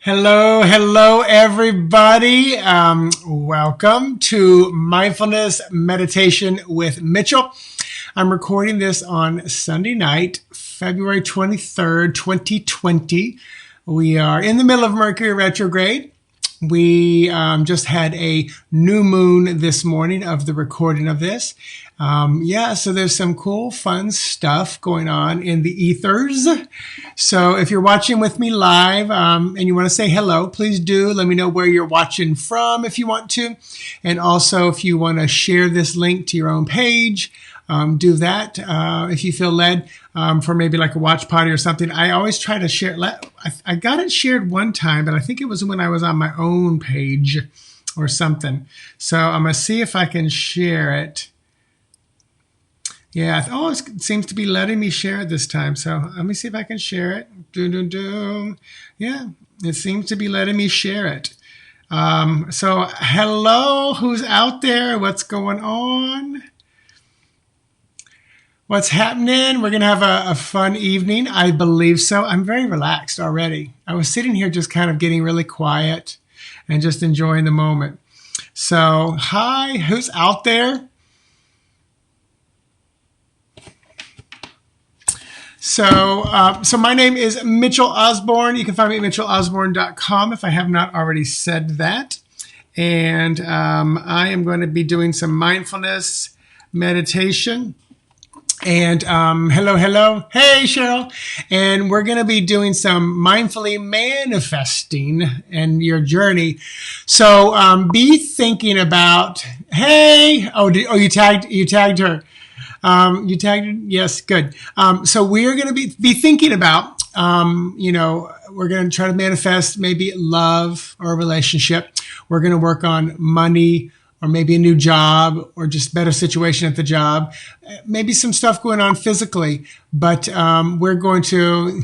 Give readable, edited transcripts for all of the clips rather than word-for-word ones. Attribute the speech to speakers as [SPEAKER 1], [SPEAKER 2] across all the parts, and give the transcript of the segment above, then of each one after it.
[SPEAKER 1] Hello, everybody. Welcome to Mindfulness Meditation with Mitchell. I'm recording this on Sunday night, February 23rd, 2020. We are in the middle of Mercury retrograde. We just had a new moon this morning of the recording of this. So there's some cool, fun stuff going on in the ethers. So if you're watching with me live and you want to say hello, please do. Let me know where you're watching from if you want to. And also if you want to share this link to your own page, do that if you feel led for maybe like a watch party or something. I always try to share. I got it shared one time, but I think it was when I was on my own page or something. So I'm going to see if I can share it. Yeah, it seems to be letting me share it this time. So let me see if I can share it. Yeah, it seems to be letting me share it. So hello, who's out there? What's going on? What's happening? We're going to have a fun evening. I believe so. I'm very relaxed already. I was sitting here just kind of getting really quiet and just enjoying the moment. So hi, who's out there? So my name is Mitchell Osborn. You can find me at mitchellosborn.com if I have not already said that. And I am going to be doing some mindfulness meditation. And hello. Hey, Cheryl. And we're going to be doing some mindfully manifesting in your journey. So be thinking about, hey, you tagged her. You tagged her? Yes, good. So we're going to be thinking about, we're going to try to manifest maybe love or a relationship. We're going to work on money or maybe a new job or just better situation at the job. Maybe some stuff going on physically, but we're going to,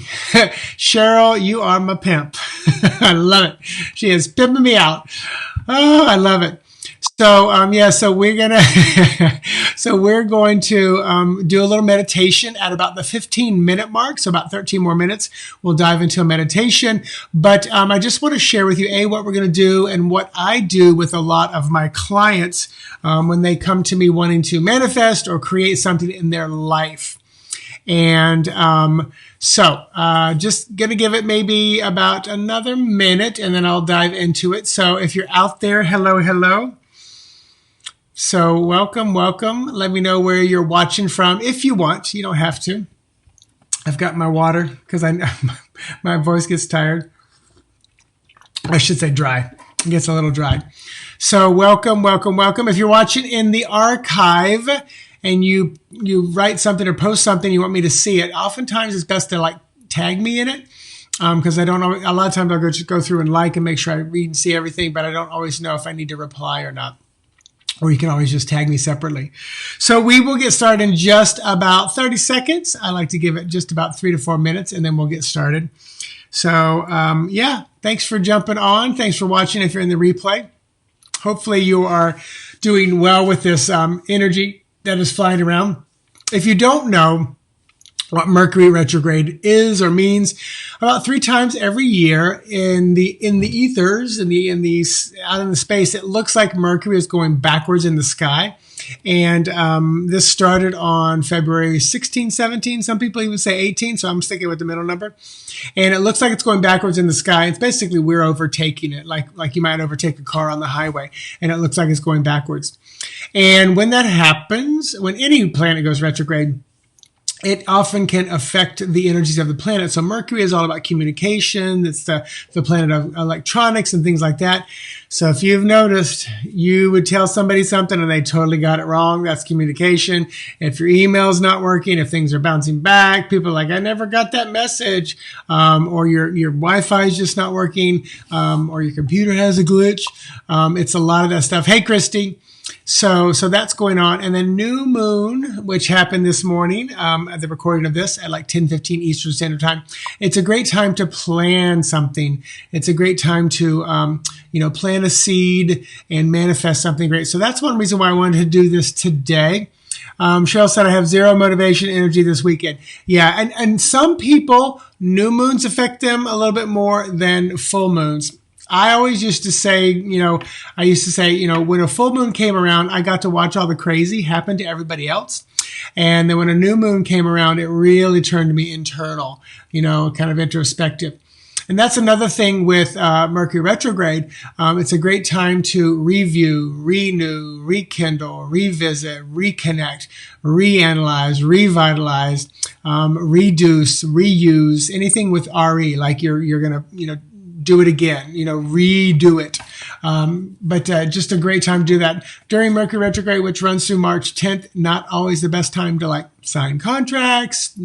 [SPEAKER 1] Cheryl, you are my pimp. I love it. She is pimping me out. Oh, I love it. So, so we're going to do a little meditation at about the 15-minute mark. So about 13 more minutes, we'll dive into a meditation. But I just want to share with you, what we're going to do and what I do with a lot of my clients when they come to me wanting to manifest or create something in their life. And just going to give it maybe about another minute and then I'll dive into it. So if you're out there, hello. So welcome. Let me know where you're watching from if you want. You don't have to. I've got my water because I know my voice gets tired. I should say dry. It gets a little dry. So welcome. If you're watching in the archive and you write something or post something, you want me to see it, oftentimes it's best to tag me in it. Because I don't know, a lot of times I'll go through and and make sure I read and see everything, but I don't always know if I need to reply or not. Or you can always just tag me separately. So we will get started in just about 30 seconds. I like to give it just about 3 to 4 minutes, and then we'll get started. So, thanks for jumping on. Thanks for watching if you're in the replay. Hopefully you are doing well with this energy that is flying around. If you don't know what Mercury retrograde is or means, about 3 times every year in the ethers, out in the space, it looks like Mercury is going backwards in the sky. And this started on February 16, 17. Some people even say 18, so I'm sticking with the middle number. And it looks like it's going backwards in the sky. It's basically we're overtaking it, like you might overtake a car on the highway, and it looks like it's going backwards. And when that happens, when any planet goes retrograde, it often can affect the energies of the planet. So Mercury is all about communication. It's the planet of electronics and things like that. So if you've noticed, you would tell somebody something and they totally got it wrong. That's communication. If your email's not working, if things are bouncing back, people are like, I never got that message. Or your Wi-Fi is just not working. Or your computer has a glitch. It's a lot of that stuff. Hey, Christy. So that's going on. And then new moon, which happened this morning, at the recording of this at 10:15 Eastern Standard Time. It's a great time to plan something. It's a great time to, plant a seed and manifest something great. So that's one reason why I wanted to do this today. Cheryl said I have zero motivation energy this weekend. Yeah. And some people new moons affect them a little bit more than full moons. I always used to say, when a full moon came around, I got to watch all the crazy happen to everybody else. And then when a new moon came around, it really turned me internal, kind of introspective. And that's another thing with Mercury retrograde. It's a great time to review, renew, rekindle, revisit, reconnect, reanalyze, revitalize, reduce, reuse, anything with RE, like you're going to, do it again, redo it. But just a great time to do that. During Mercury retrograde, which runs through March 10th, not always the best time to sign contracts,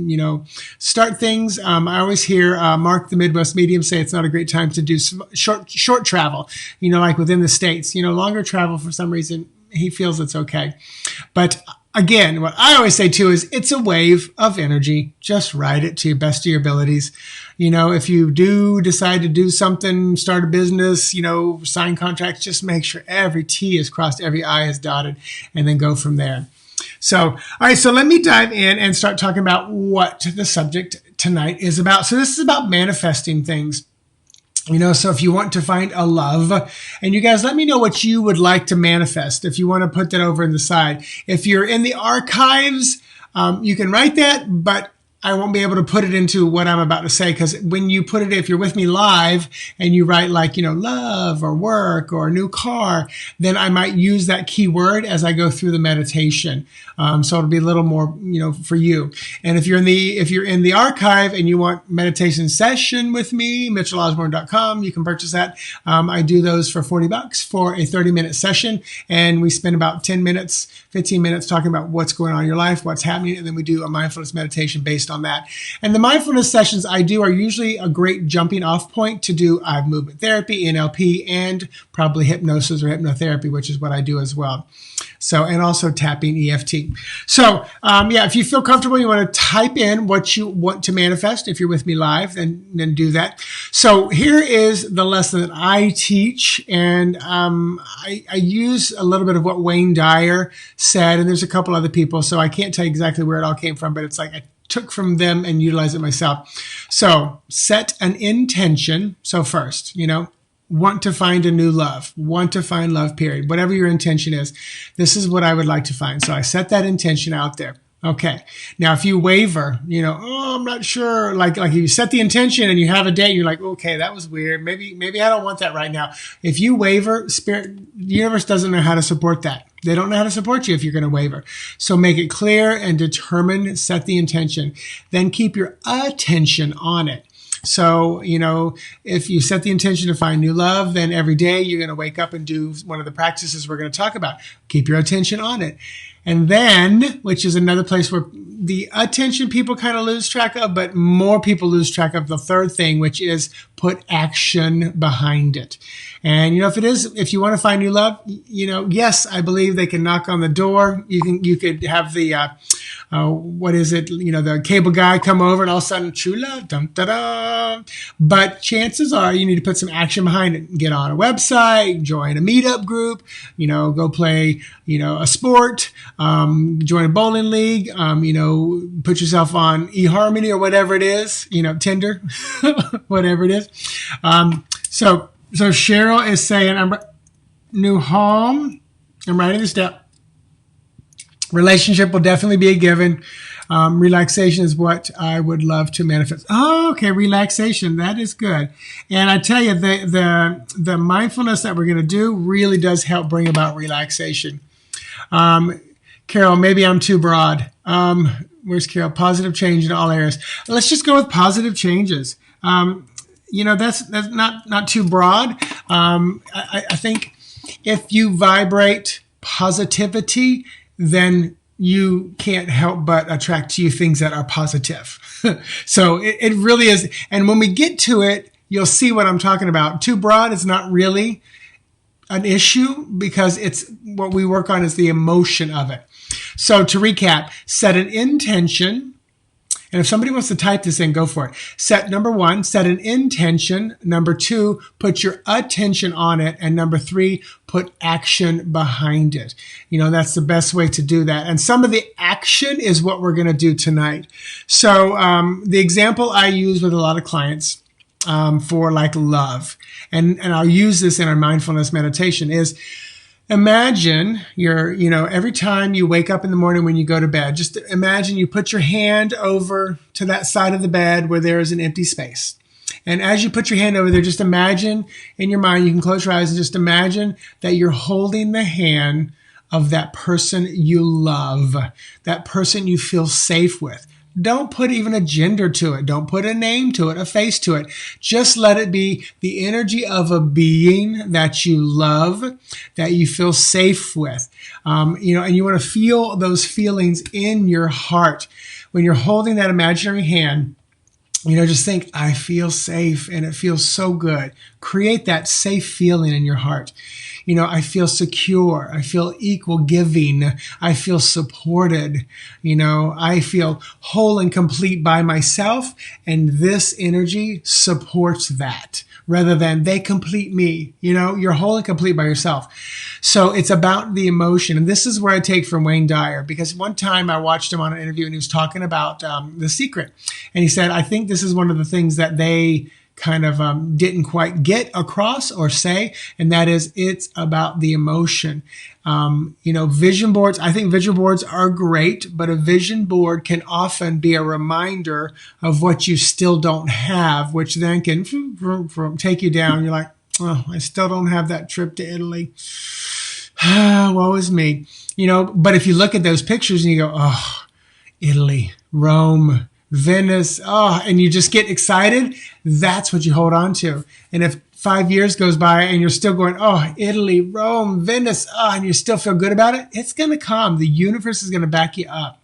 [SPEAKER 1] start things. I always hear Mark, the Midwest medium, say it's not a great time to do short travel, like within the States. Longer travel, for some reason, he feels it's okay. But again, what I always say too is it's a wave of energy. Just ride it to the best of your abilities. If you do decide to do something, start a business, sign contracts, just make sure every T is crossed, every I is dotted, and then go from there. So, all right, so let me dive in and start talking about what the subject tonight is about. So this is about manifesting things. So if you want to find a love, and you guys let me know what you would like to manifest. If you want to put that over in the side, if you're in the archives, you can write that, but I won't be able to put it into what I'm about to say, because when you put it, if you're with me live and you write love or work or new car, then I might use that keyword as I go through the meditation. So it'll be a little more, for you. And if you're in the archive and you want meditation session with me, mitchellosborn.com, you can purchase that. I do those for $40 for a 30-minute session. And we spend about 10 minutes, 15 minutes talking about what's going on in your life, what's happening. And then we do a mindfulness meditation based on that. And the mindfulness sessions I do are usually a great jumping off point to do movement therapy, NLP, and probably hypnosis or hypnotherapy, which is what I do as well. So, and also tapping EFT. So, if you feel comfortable, you want to type in what you want to manifest. If you're with me live, then do that. So here is the lesson that I teach. And I use a little bit of what Wayne Dyer said, and there's a couple other people. So I can't tell you exactly where it all came from, but it's I took from them and utilized it myself. So set an intention. So first, want to find a new love, want to find love, period. Whatever your intention is, this is what I would like to find. So I set that intention out there. Okay. Now, if you waver, I'm not sure, like you set the intention and you have a date, and you're like, okay, that was weird. Maybe I don't want that right now. If you waver, the universe doesn't know how to support that. They don't know how to support you if you're going to waver. So make it clear and determine, set the intention, then keep your attention on it. So, if you set the intention to find new love, then every day you're going to wake up and do one of the practices we're going to talk about. Keep your attention on it. And then, which is another place where the attention people kind of lose track of, but more people lose track of the third thing, which is put action behind it. And, if you want to find new love, yes, I believe they can knock on the door. You could have the, the cable guy come over and all of a sudden, true love, dum, da, da. But chances are you need to put some action behind it. Get on a website, join a meetup group, go play, a sport, join a bowling league, put yourself on eHarmony or whatever it is, Tinder, whatever it is. So Cheryl is saying, new home. I'm writing this down. Relationship will definitely be a given. Relaxation is what I would love to manifest. Oh, okay. Relaxation. That is good. And I tell you, the mindfulness that we're going to do really does help bring about relaxation. Carol, maybe I'm too broad. Where's Carol? Positive change in all areas. Let's just go with positive changes. That's not too broad. I think if you vibrate positivity, then you can't help but attract to you things that are positive. So it really is. And when we get to it, you'll see what I'm talking about. Too broad is not really an issue, because it's what we work on is the emotion of it. So to recap, set an intention And if somebody wants to type this in, go for it. Number 1, set an intention. Number 2, put your attention on it. And number 3, put action behind it. That's the best way to do that. And some of the action is what we're going to do tonight. So the example I use with a lot of clients for like love, and I'll use this in our mindfulness meditation, is imagine every time you wake up in the morning when you go to bed, just imagine you put your hand over to that side of the bed where there is an empty space. And as you put your hand over there, just imagine in your mind, you can close your eyes and just imagine that you're holding the hand of that person you love, that person you feel safe with. Don't put even a gender to it. Don't put a name to it, a face to it. Just let it be the energy of a being that you love, that you feel safe with. And you want to feel those feelings in your heart. When you're holding that imaginary hand, just think, I feel safe, and it feels so good. Create that safe feeling in your heart. I feel secure. I feel equal giving. I feel supported. I feel whole and complete by myself. And this energy supports that rather than they complete me. You're whole and complete by yourself. So it's about the emotion. And this is where I take from Wayne Dyer, because one time I watched him on an interview and he was talking about The Secret. And he said, I think this is one of the things that they kind of didn't quite get across or say, and that is it's about the emotion. Vision boards, I think vision boards are great, but a vision board can often be a reminder of what you still don't have, which then can take you down. You're like, oh, I still don't have that trip to Italy. Woe is me. But if you look at those pictures and you go, oh, Italy, Rome, Venice, and you just get excited, that's what you hold on to. And if 5 years goes by and you're still going, oh, Italy, Rome, Venice, and you still feel good about it, it's going to come. The universe is going to back you up.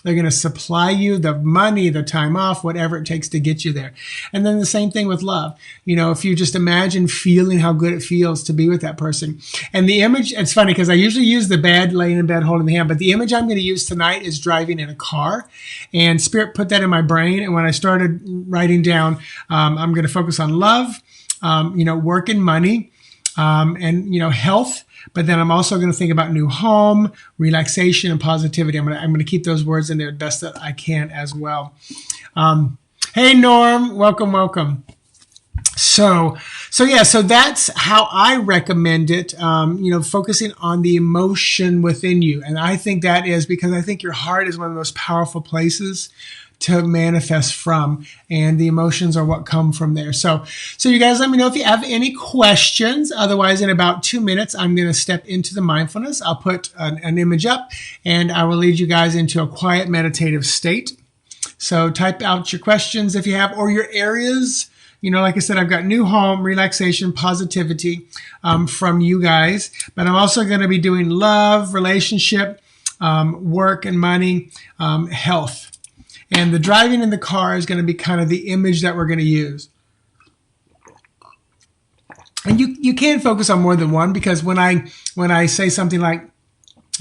[SPEAKER 1] They're going to supply you the money, the time off, whatever it takes to get you there. And then the same thing with love. If you just imagine feeling how good it feels to be with that person. And the image, it's funny because I usually use the bed, laying in bed, holding the hand, but the image I'm going to use tonight is driving in a car. And Spirit put that in my brain. And when I started writing down, I'm going to focus on love, work and money, and health. But then I'm also going to think about new home, relaxation, and positivity. I'm going to keep those words in there best that I can as well. Hey, Norm, welcome. So that's how I recommend it. Focusing on the emotion within you, and I think that is because I think your heart is one of the most powerful places to manifest from, and the emotions are what come from there. So you guys let me know if you have any questions. Otherwise, in about 2 minutes, I'm going to step into the mindfulness. I'll put an image up and I will lead you guys into a quiet meditative state. So type out your questions if you have, or your areas. Like I said, I've got new home, relaxation, positivity from you guys, but I'm also going to be doing love, relationship, work and money, health. And the driving in the car is going to be kind of the image that we're going to use. And you can focus on more than one, because when I say something like,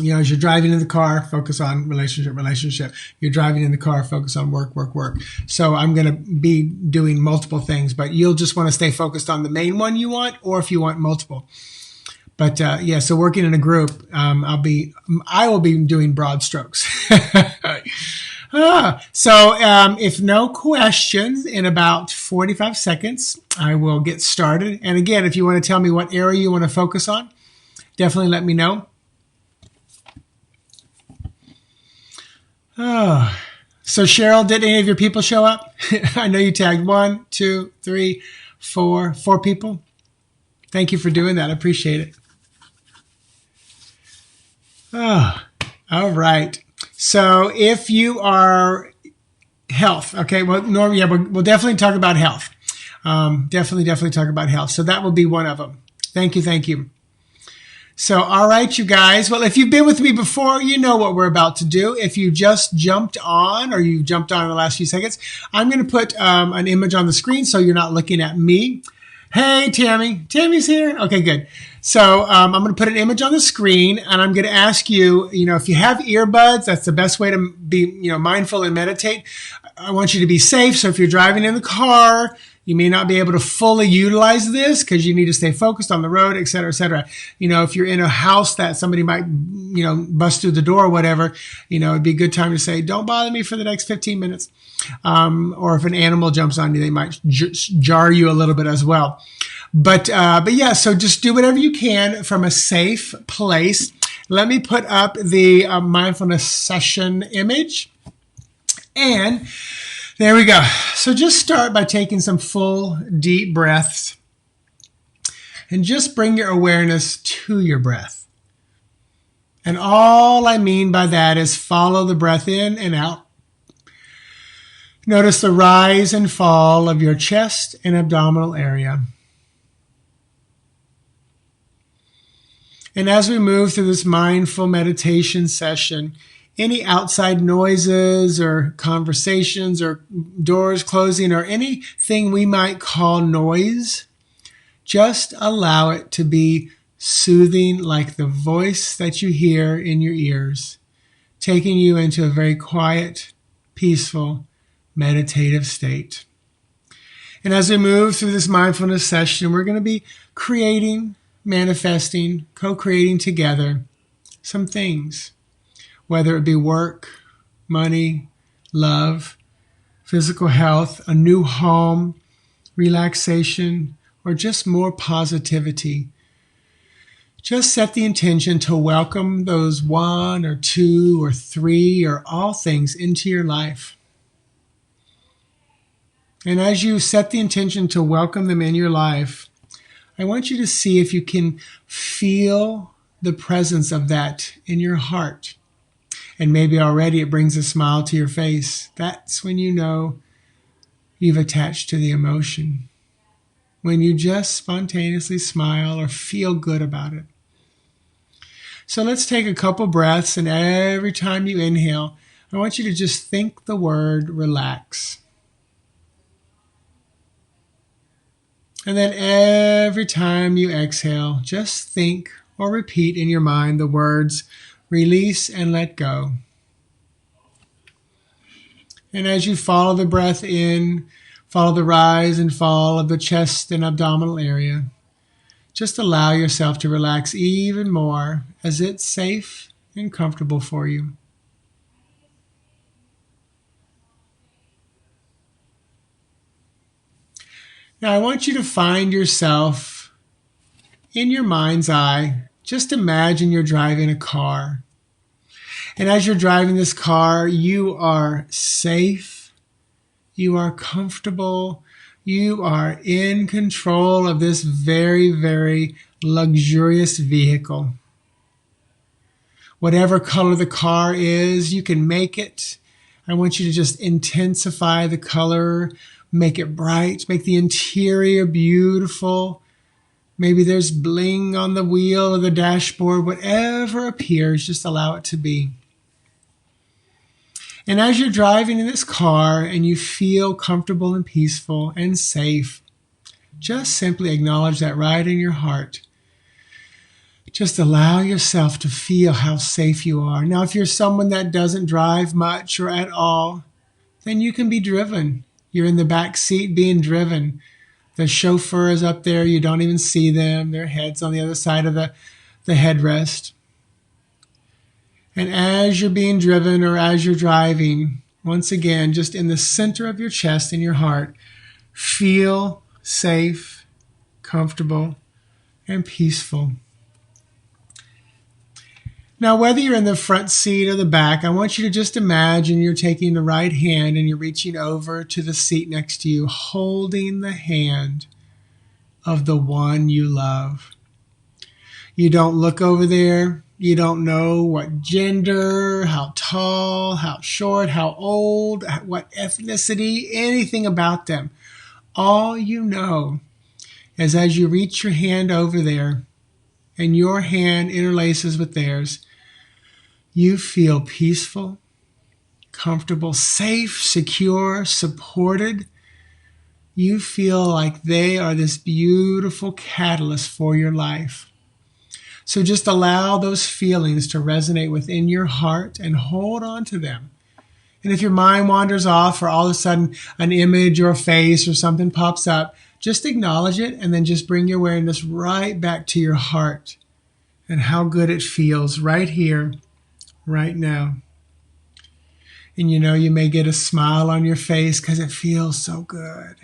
[SPEAKER 1] as you're driving in the car, focus on relationship. You're driving in the car, focus on work. So I'm going to be doing multiple things, but you'll just want to stay focused on the main one you want, or if you want multiple. But so working in a group, I will be doing broad strokes. So if no questions, in about 45 seconds, I will get started. And again, if you want to tell me what area you want to focus on, definitely let me know. So Cheryl, did any of your people show up? I know you tagged 1, 2, 3, 4 people. Thank you for doing that. I appreciate it. All right. So if you are health, okay, well, Norm, we'll definitely talk about health. Definitely talk about health. So that will be one of them. Thank you. So, all right, you guys. Well, if you've been with me before, you know what we're about to do. If you just jumped on, or you jumped on in the last few seconds, I'm going to put an image on the screen so you're not looking at me. Hey, Tammy. Tammy's here. Okay, good. So I'm going to put an image on the screen, and I'm going to ask you, if you have earbuds, that's the best way to be, mindful and meditate. I want you to be safe. So if you're driving in the car, you may not be able to fully utilize this because you need to stay focused on the road, et cetera, et cetera. If you're in a house that somebody might, bust through the door or whatever, it'd be a good time to say, don't bother me for the next 15 minutes. Or if an animal jumps on you, they might jar you a little bit as well. But yeah, so just do whatever you can from a safe place. Let me put up the mindfulness session image. And there we go. So just start by taking some full, deep breaths and just bring your awareness to your breath. And all I mean by that is follow the breath in and out. Notice the rise and fall of your chest and abdominal area. And as we move through this mindful meditation session, any outside noises or conversations or doors closing or anything we might call noise, just allow it to be soothing like the voice that you hear in your ears, taking you into a very quiet, peaceful, meditative state. And as we move through this mindfulness session, we're going to be creating, manifesting, co-creating together some things. Whether it be work, money, love, physical health, a new home, relaxation, or just more positivity. Just set the intention to welcome those 1 or 2 or 3 or all things into your life. And as you set the intention to welcome them in your life, I want you to see if you can feel the presence of that in your heart. And maybe already it brings a smile to your face. That's when you know you've attached to the emotion. When you just spontaneously smile or feel good about it. So let's take a couple breaths, and every time you inhale, I want you to just think the word relax. And then every time you exhale, just think or repeat in your mind the words release and let go. And as you follow the breath in, follow the rise and fall of the chest and abdominal area, just allow yourself to relax even more as it's safe and comfortable for you. Now I want you to find yourself in your mind's eye. Just imagine you're driving a car. And as you're driving this car, you are safe, you are comfortable, you are in control of this very, very luxurious vehicle. Whatever color the car is, you can make it. I want you to just intensify the color, make it bright, make the interior beautiful. Maybe there's bling on the wheel or the dashboard, whatever appears, just allow it to be. And as you're driving in this car and you feel comfortable and peaceful and safe, just simply acknowledge that right in your heart. Just allow yourself to feel how safe you are. Now, if you're someone that doesn't drive much or at all, then you can be driven. You're in the back seat being driven. The chauffeur is up there. You don't even see them. Their head's on the other side of the headrest. And as you're being driven or as you're driving, once again, just in the center of your chest and your heart, feel safe, comfortable, and peaceful. Now, whether you're in the front seat or the back, I want you to just imagine you're taking the right hand and you're reaching over to the seat next to you, holding the hand of the one you love. You don't look over there. You don't know what gender, how tall, how short, how old, what ethnicity, anything about them. All you know is as you reach your hand over there and your hand interlaces with theirs, you feel peaceful, comfortable, safe, secure, supported. You feel like they are this beautiful catalyst for your life. So just allow those feelings to resonate within your heart and hold on to them And if your mind wanders off or all of a sudden an image or a face or something pops up, just acknowledge it and then just bring your awareness right back to your heart and how good it feels right here, right now. And you may get a smile on your face because it feels so good.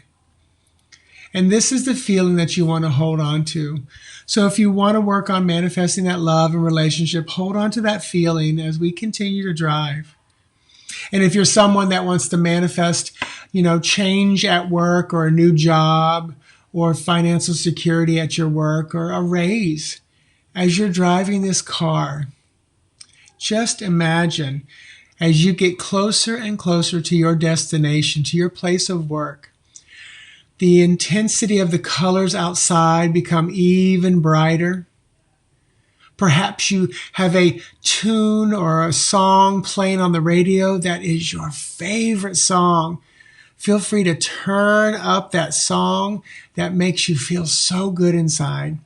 [SPEAKER 1] And this is the feeling that you want to hold on to. So if you want to work on manifesting that love and relationship, hold on to that feeling as we continue to drive. And if you're someone that wants to manifest, change at work or a new job or financial security at your work or a raise, as you're driving this car, just imagine as you get closer and closer to your destination, to your place of work, the intensity of the colors outside become even brighter. Perhaps you have a tune or a song playing on the radio that is your favorite song. Feel free to turn up that song that makes you feel so good inside.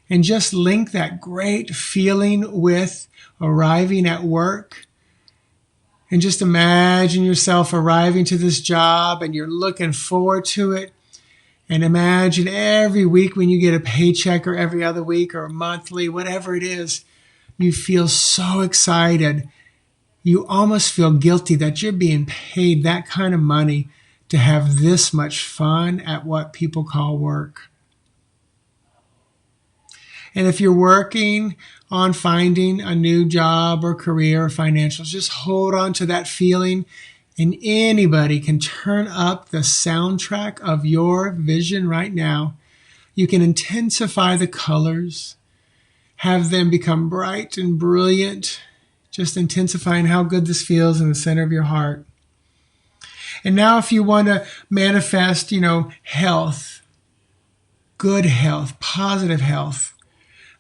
[SPEAKER 1] And just link that great feeling with arriving at work. And just imagine yourself arriving to this job and you're looking forward to it. And imagine every week when you get a paycheck or every other week or monthly, whatever it is, you feel so excited. You almost feel guilty that you're being paid that kind of money to have this much fun at what people call work. And if you're working on finding a new job or career or financials, just hold on to that feeling. And anybody can turn up the soundtrack of your vision right now. You can intensify the colors, have them become bright and brilliant, just intensifying how good this feels in the center of your heart. And now if you want to manifest, health, good health, positive health,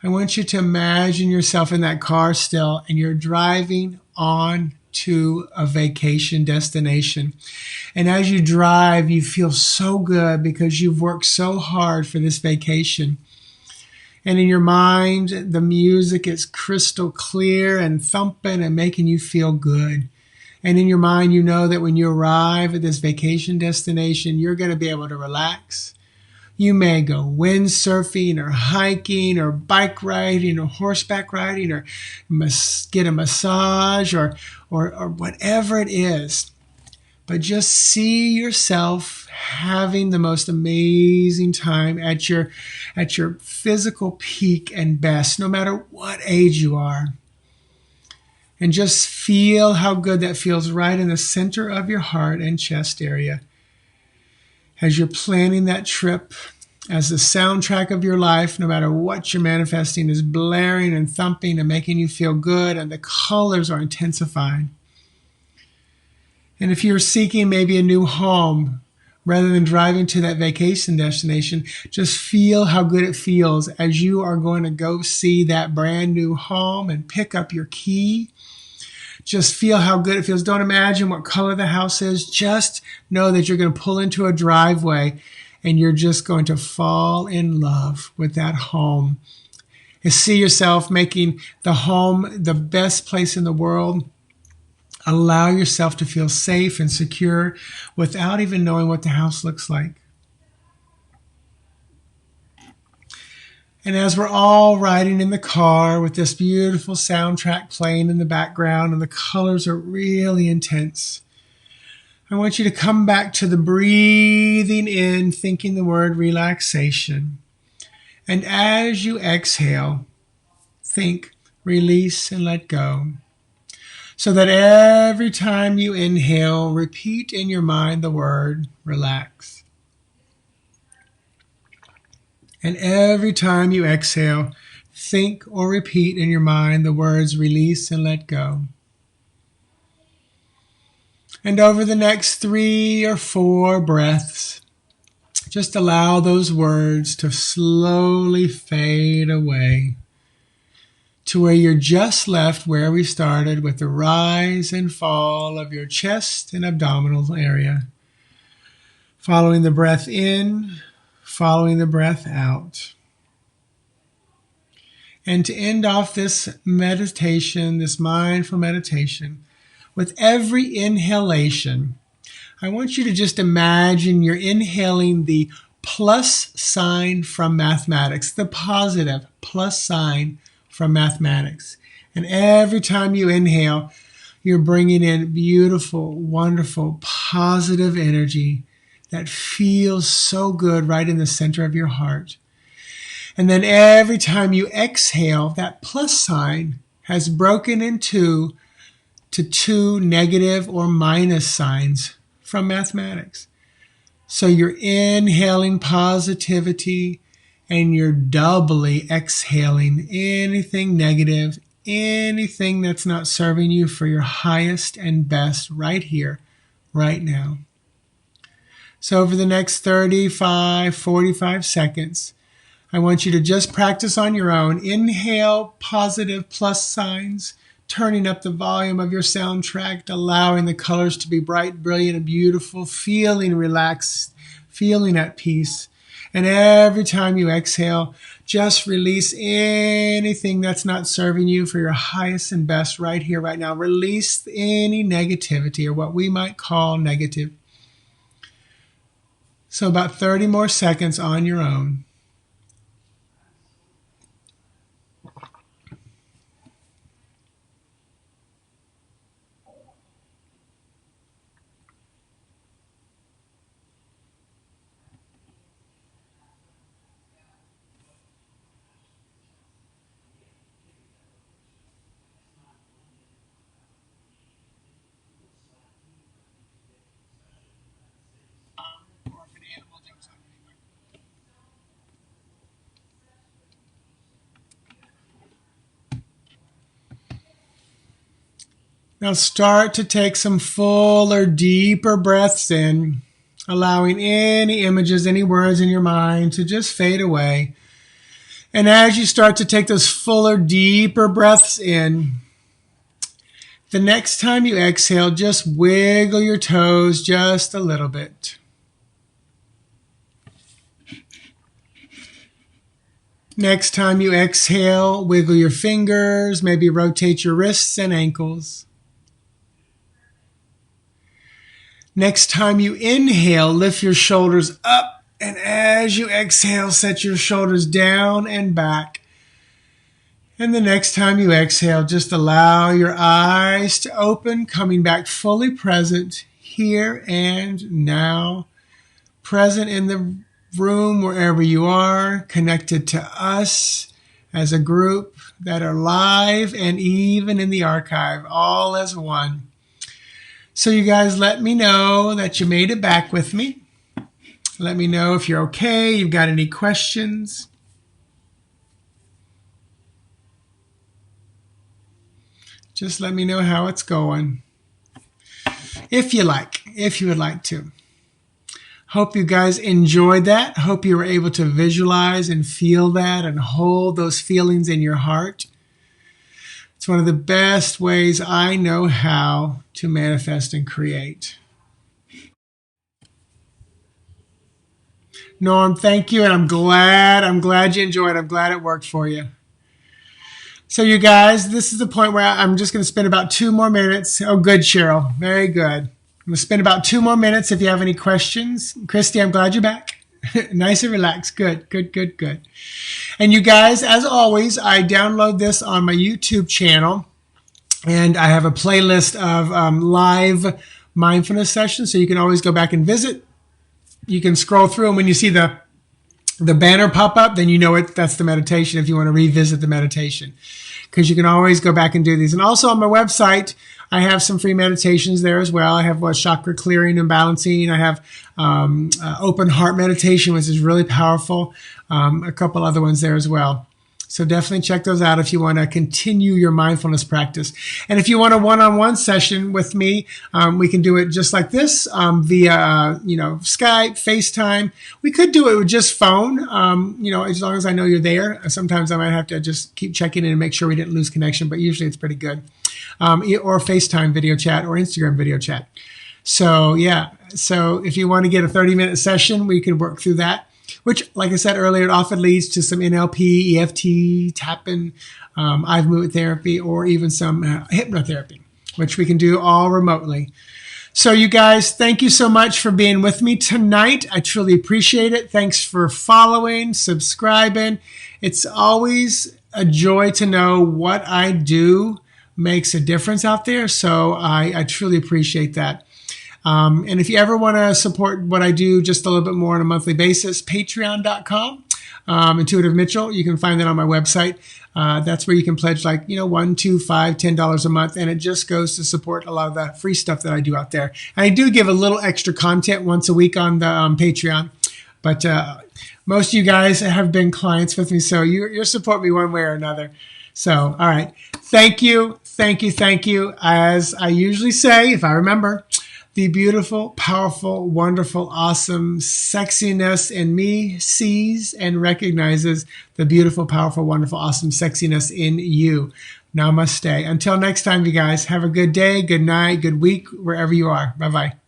[SPEAKER 1] I want you to imagine yourself in that car still and you're driving on to a vacation destination. And as you drive, you feel so good because you've worked so hard for this vacation. And in your mind, the music is crystal clear and thumping and making you feel good. And in your mind, you know that when you arrive at this vacation destination, you're going to be able to relax. You may go windsurfing or hiking or bike riding or horseback riding or get a massage or whatever it is. But just see yourself having the most amazing time at your physical peak and best, no matter what age you are. And just feel how good that feels right in the center of your heart and chest area. As you're planning that trip, as the soundtrack of your life, no matter what you're manifesting, is blaring and thumping and making you feel good, and the colors are intensifying. And if you're seeking maybe a new home, rather than driving to that vacation destination, just feel how good it feels as you are going to go see that brand new home and pick up your key. Just feel how good it feels. Don't imagine what color the house is. Just know that you're going to pull into a driveway and you're just going to fall in love with that home. And see yourself making the home the best place in the world. Allow yourself to feel safe and secure without even knowing what the house looks like. And as we're all riding in the car with this beautiful soundtrack playing in the background and the colors are really intense, I want you to come back to the breathing in, thinking the word relaxation. And as you exhale, think release and let go. So that every time you inhale, repeat in your mind the word relax. And every time you exhale, think or repeat in your mind the words release and let go. And over the next 3 or 4 breaths, just allow those words to slowly fade away to where you're just left where we started with the rise and fall of your chest and abdominal area. Following the breath in, following the breath out. And to end off this meditation, this mindful meditation, with every inhalation, I want you to just imagine you're inhaling the plus sign from mathematics, the positive plus sign from mathematics. And every time you inhale, you're bringing in beautiful, wonderful, positive energy that feels so good right in the center of your heart. And then every time you exhale, that plus sign has broken into two negative or minus signs from mathematics. So you're inhaling positivity and you're doubly exhaling anything negative, anything that's not serving you for your highest and best right here, right now. So over the next 35, 45 seconds, I want you to just practice on your own. Inhale positive plus signs, turning up the volume of your soundtrack, allowing the colors to be bright, brilliant, and beautiful, feeling relaxed, feeling at peace. And every time you exhale, just release anything that's not serving you for your highest and best right here, right now. Release any negativity or what we might call negative. So about 30 more seconds on your own. Now start to take some fuller, deeper breaths in, allowing any images, any words in your mind to just fade away. And as you start to take those fuller, deeper breaths in, the next time you exhale, just wiggle your toes just a little bit. Next time you exhale, wiggle your fingers, maybe rotate your wrists and ankles. Next time you inhale, lift your shoulders up, and as you exhale, set your shoulders down and back. And the next time you exhale, just allow your eyes to open, coming back fully present here and now, present in the room wherever you are, connected to us as a group that are live and even in the archive, all as one. So you guys let me know that you made it back with me. Let me know if you're okay, you've got any questions. Just let me know how it's going. If you would like to. Hope you guys enjoyed that. Hope you were able to visualize and feel that and hold those feelings in your heart. It's one of the best ways I know how to manifest and create. Norm, thank you, and I'm glad you enjoyed it. I'm glad it worked for you. So you guys, this is the point where I'm just going to spend about 2 more minutes. Oh, good, Cheryl. Very good. I'm going to spend about 2 more minutes if you have any questions. Christy, I'm glad you're back. Nice and relaxed. Good. And you guys, as always, I download this on my YouTube channel, and I have a playlist of live mindfulness sessions, so you can always go back and visit. You can scroll through, and when you see the banner pop up, then you know that's the meditation if you want to revisit the meditation, because you can always go back and do these. And also on my website, I have some free meditations there as well. I have chakra clearing and balancing. I have open heart meditation, which is really powerful. A couple other ones there as well. So definitely check those out if you want to continue your mindfulness practice. And if you want a one-on-one session with me, we can do it just like this via Skype, FaceTime. We could do it with just phone, as long as I know you're there. Sometimes I might have to just keep checking in and make sure we didn't lose connection, but usually it's pretty good. Or FaceTime video chat or Instagram video chat. So if you want to get a 30-minute session, we can work through that. Which, like I said earlier, it often leads to some NLP, EFT, tapping, eye movement therapy, or even some hypnotherapy. which we can do all remotely. So you guys, thank you so much for being with me tonight. I truly appreciate it. Thanks for following, subscribing. It's always a joy to know what I do makes a difference out there. So I truly appreciate that. And if you ever want to support what I do just a little bit more on a monthly basis, patreon.com, Intuitive Mitchell, you can find that on my website. That's where you can pledge like, $1, $2, $5, $10 a month. And it just goes to support a lot of the free stuff that I do out there. And I do give a little extra content once a week on the Patreon. But most of you guys have been clients with me, so you support me one way or another. So, all right. Thank you. Thank you. Thank you. As I usually say, if I remember, the beautiful, powerful, wonderful, awesome sexiness in me sees and recognizes the beautiful, powerful, wonderful, awesome sexiness in you. Namaste. Until next time, you guys, have a good day, good night, good week, wherever you are. Bye-bye.